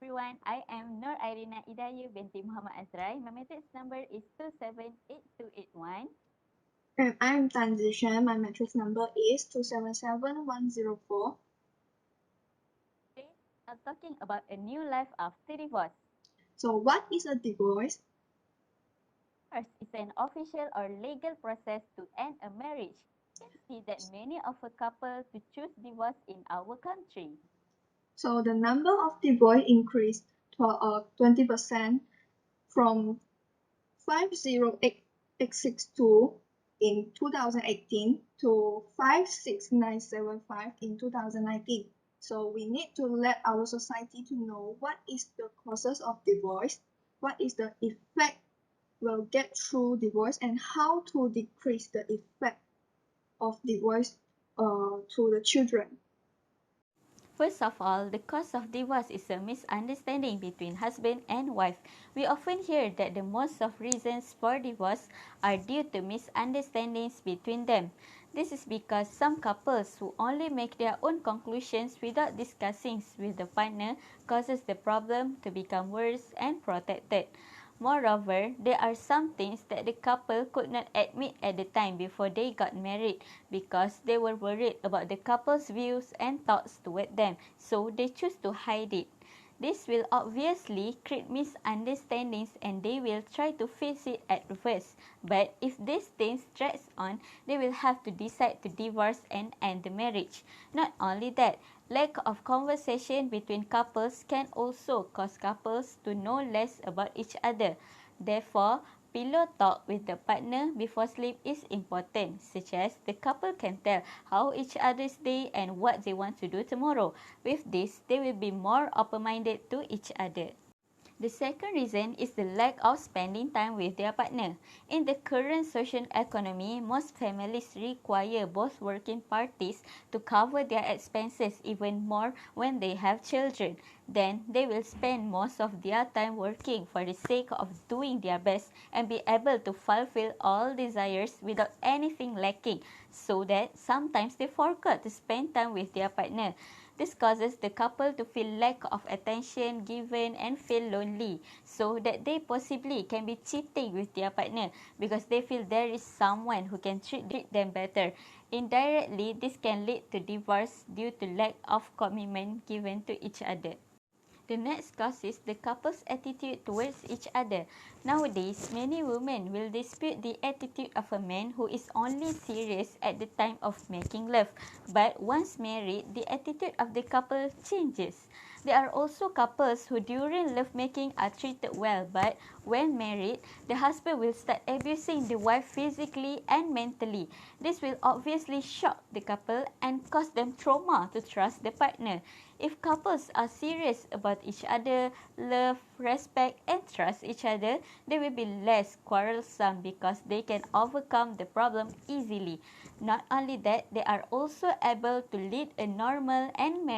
everyone. I am Nur Irina Idayu binti Muhammad Azrai. My matrix number is 278281. And I'm Transition. My matrix number is 277104. Today, I'm talking about a new life after divorce. So, what is a divorce? First, it's an official or legal process to end a marriage. You can see that many of a couple to choose divorce in our country. So, the number of divorce increased to 20% from 50862 in 2018 to 56975 in 2019. So we need to let our society to know what is the causes of divorce, what is the effect will get through divorce, and how to decrease the effect of divorce to the children. First of all, the cause of divorce is a misunderstanding between husband and wife. We often hear that the most of reasons for divorce are due to misunderstandings between them. This is because some couples who only make their own conclusions without discussing with the partner causes the problem to become worse and protracted. Moreover, there are some things that the couple could not admit at the time before they got married because they were worried about the couple's views and thoughts toward them, so they choose to hide it. This will obviously create misunderstandings and they will try to fix it at first. But if these things drag on, they will have to decide to divorce and end the marriage. Not only that, lack of conversation between couples can also cause couples to know less about each other. Therefore, pillow talk with the partner before sleep is important, such as the couple can tell how each other's day and what they want to do tomorrow. With this, they will be more open-minded to each other. The second reason is the lack of spending time with their partner. In the current social economy, most families require both working parties to cover their expenses even more when they have children. Then they will spend most of their time working for the sake of doing their best and be able to fulfill all desires without anything lacking, so that sometimes they forget to spend time with their partner. This causes the couple to feel lack of attention given and feel lonely, so that they possibly can be cheating with their partner because they feel there is someone who can treat them better. Indirectly, this can lead to divorce due to lack of commitment given to each other. The next cause is the couple's attitude towards each other. Nowadays, many women will dispute the attitude of a man who is only serious at the time of making love. But once married, the attitude of the couple changes. There are also couples who during lovemaking are treated well, but when married, the husband will start abusing the wife physically and mentally. This will obviously shock the couple and cause them trauma to trust the partner. If couples are serious about each other, love, respect, and trust each other, they will be less quarrelsome because they can overcome the problem easily. Not only that, they are also able to lead a normal and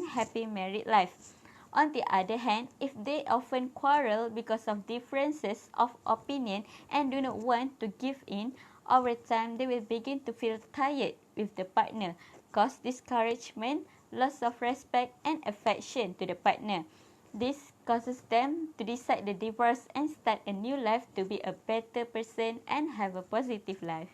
happy married life. On the other hand, if they often quarrel because of differences of opinion and do not want to give in, over time they will begin to feel tired with the partner, cause discouragement, loss of respect and affection to the partner. This causes them to decide the divorce and start a new life to be a better person and have a positive life.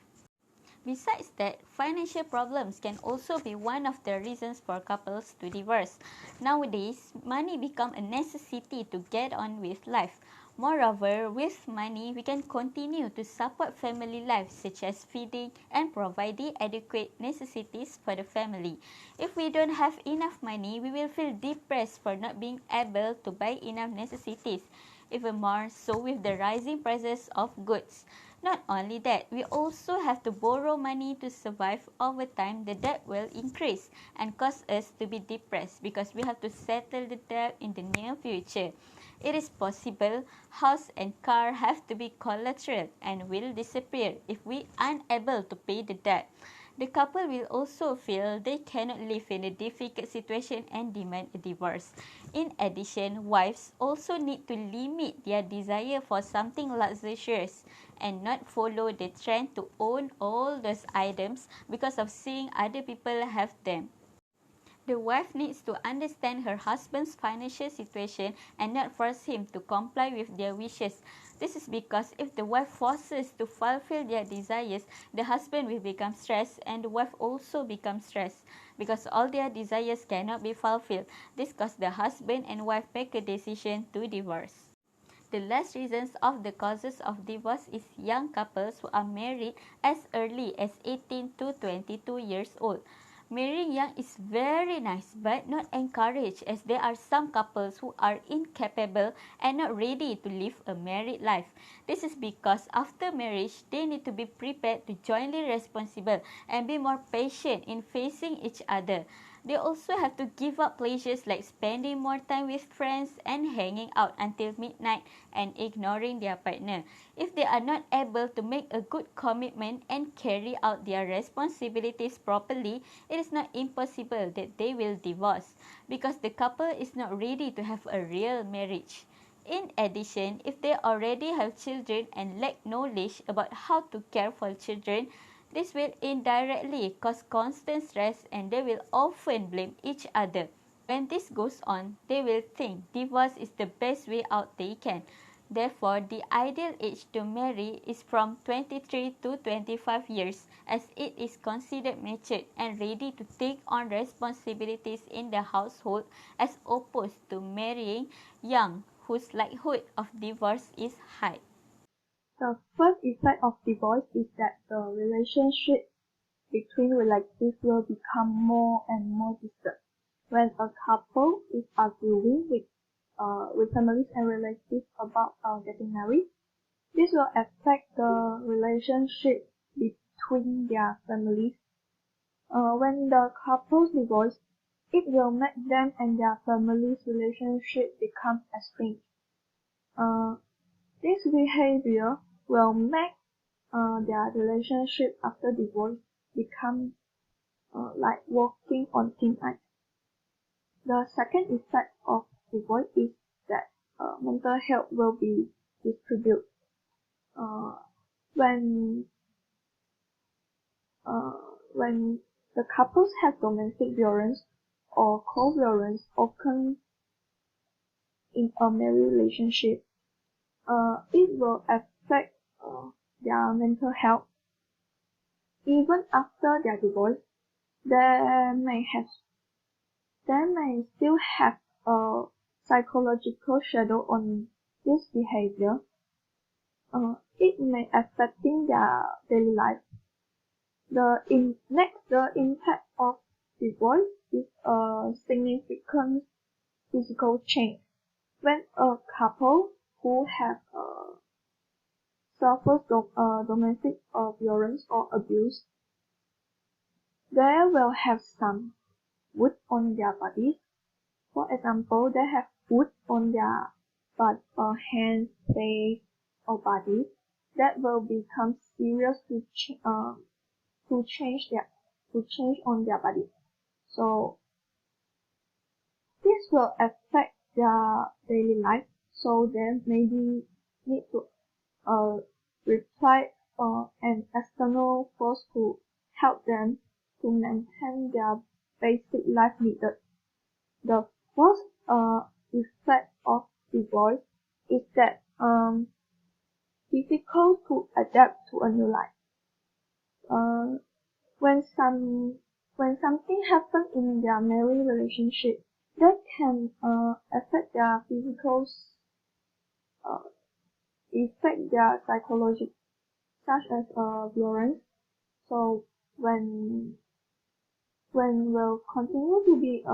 Besides that, financial problems can also be one of the reasons for couples to divorce. Nowadays, money becomes a necessity to get on with life. Moreover, with money, we can continue to support family life, such as feeding and providing adequate necessities for the family. If we don't have enough money, we will feel depressed for not being able to buy enough necessities. Even more so with the rising prices of goods. Not only that, we also have to borrow money to survive. Over time, the debt will increase and cause us to be depressed because we have to settle the debt in the near future. It is possible house and car have to be collateral and will disappear if we are unable to pay the debt. The couple will also feel they cannot live in a difficult situation and demand a divorce. In addition, wives also need to limit their desire for something luxurious and not follow the trend to own all those items because of seeing other people have them. The wife needs to understand her husband's financial situation and not force him to comply with their wishes. This is because if the wife forces to fulfill their desires, the husband will become stressed and the wife also becomes stressed because all their desires cannot be fulfilled. This causes the husband and wife make a decision to divorce. The last reasons of the causes of divorce is young couples who are married as early as 18 to 22 years old. Marrying young is very nice but not encouraged, as there are some couples who are incapable and not ready to live a married life. This is because after marriage they need to be prepared to jointly responsible and be more patient in facing each other. They also have to give up pleasures like spending more time with friends and hanging out until midnight and ignoring their partner. If they are not able to make a good commitment and carry out their responsibilities properly, it is not impossible that they will divorce because the couple is not ready to have a real marriage. In addition, if they already have children and lack knowledge about how to care for children, this will indirectly cause constant stress and they will often blame each other. When this goes on, they will think divorce is the best way out they can. Therefore, the ideal age to marry is from 23 to 25 years, as it is considered matured and ready to take on responsibilities in the household, as opposed to marrying young, whose likelihood of divorce is high. The first effect of divorce is that the relationship between relatives will become more and more distant. When a couple is arguing with families and relatives about getting married, this will affect the relationship between their families. When the couples divorce, it will make them and their families' relationship become estranged. Uh, this behavior will make their relationship after divorce become like walking on thin ice. The second effect of divorce is that mental health will be distributed. Uh, when uh, when the couples have domestic violence or co-violence occur in a married relationship, it will affect their mental health. Even after their divorce, they may have they may still have a psychological shadow on this behavior. It may affecting their daily life. The impact of divorce is a significant physical change. When a couple who have suffers domestic violence or abuse, they will have some wound on their bodies. For example, they have wound on their hands, face, or body that will become serious to change on their body. So this will affect their daily life. So they maybe need to reply an external force to help them to maintain their basic life needed. The first effect of divorce is that difficult to adapt to a new life. Uh, when something happens in their married relationship, that can affect their physical, uh, affect their psychology, such as violence. So when will continue to be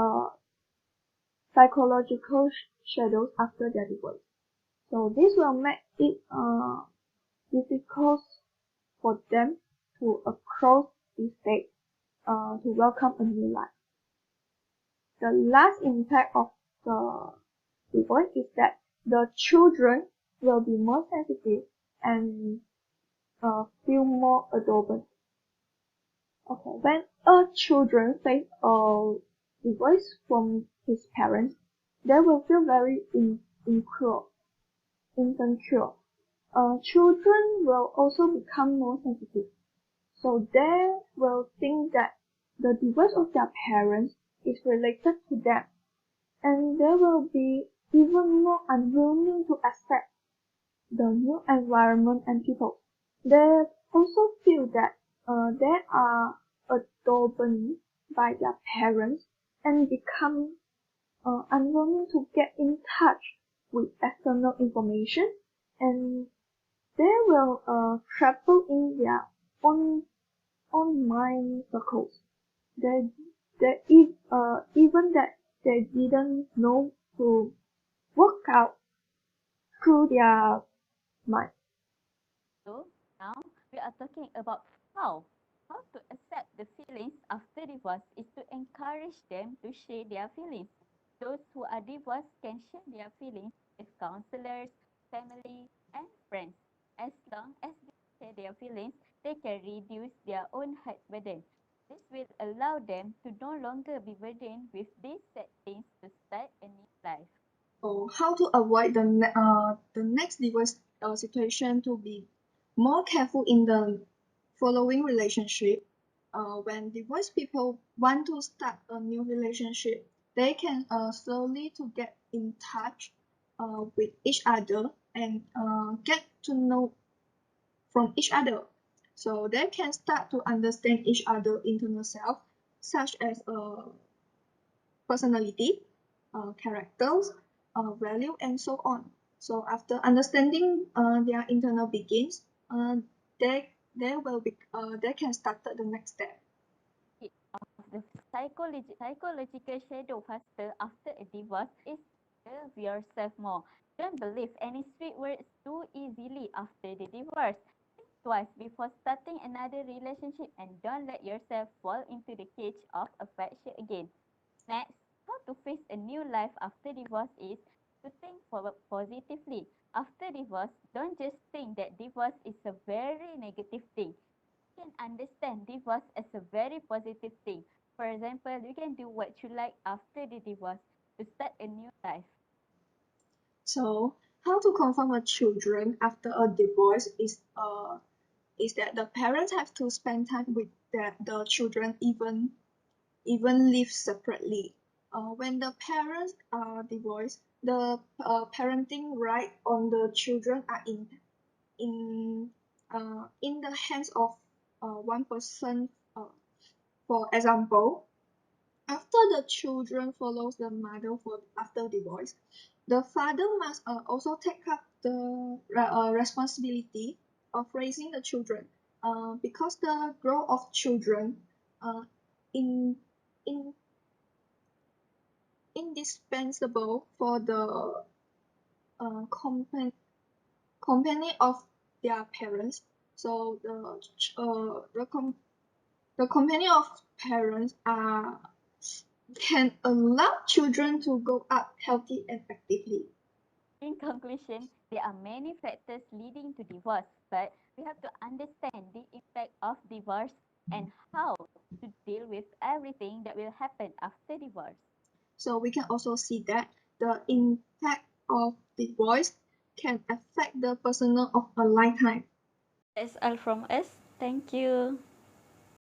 psychological shadows after their divorce. So this will make it difficult for them to cross this stage to welcome a new life. The last impact of the divorce is that the children will be more sensitive and feel more adorable. Okay, when a children face a divorce from his parents, they will feel very insecure. Children will also become more sensitive. So they will think that the divorce of their parents is related to them, and they will be even more unwilling to accept the new environment and people. They also feel that they are abandoned by their parents and become unwilling to get in touch with external information, and they will travel in their own mind circles. They even that they didn't know to work out through their mind. So now we are talking about how. How to accept the feelings after divorce is to encourage them to share their feelings. Those who are divorced can share their feelings with counselors, family, and friends. As long as they share their feelings, they can reduce their own heart burden. This will allow them to no longer be burdened with these sad things to start a new life. Or how to avoid the next divorce situation, to be more careful in the following relationship. When divorced people want to start a new relationship, they can slowly to get in touch with each other and get to know from each other. So they can start to understand each other internal self, such as personality, characters, value, and so on. So after understanding their internal begins, they will be they can start the next step. Of the psychological shadow faster after a divorce is love yourself more. Don't believe any sweet words too easily after the divorce. Think twice before starting another relationship and don't let yourself fall into the cage of affection again. Next, how to face a new life after divorce is to think positively. After divorce, don't just think that divorce is a very negative thing. Can understand divorce as a very positive thing. For example, you can do what you like after the divorce to start a new life. So how to confirm a children after a divorce is that the parents have to spend time with the children, even live separately. When the parents are divorced, the parenting right on the children are in in the hands of one person. For example, after the children follows the mother for after divorce, the father must also take up the responsibility of raising the children, because the growth of children uh, in in indispensable for the company of their parents. So the company of parents can allow children to grow up healthy and actively. In conclusion, there are many factors leading to divorce, but we have to understand the impact of divorce and how to deal with everything that will happen after divorce. So we can also see that the impact of divorce can affect the personal of a lifetime. That's all from us. Thank you.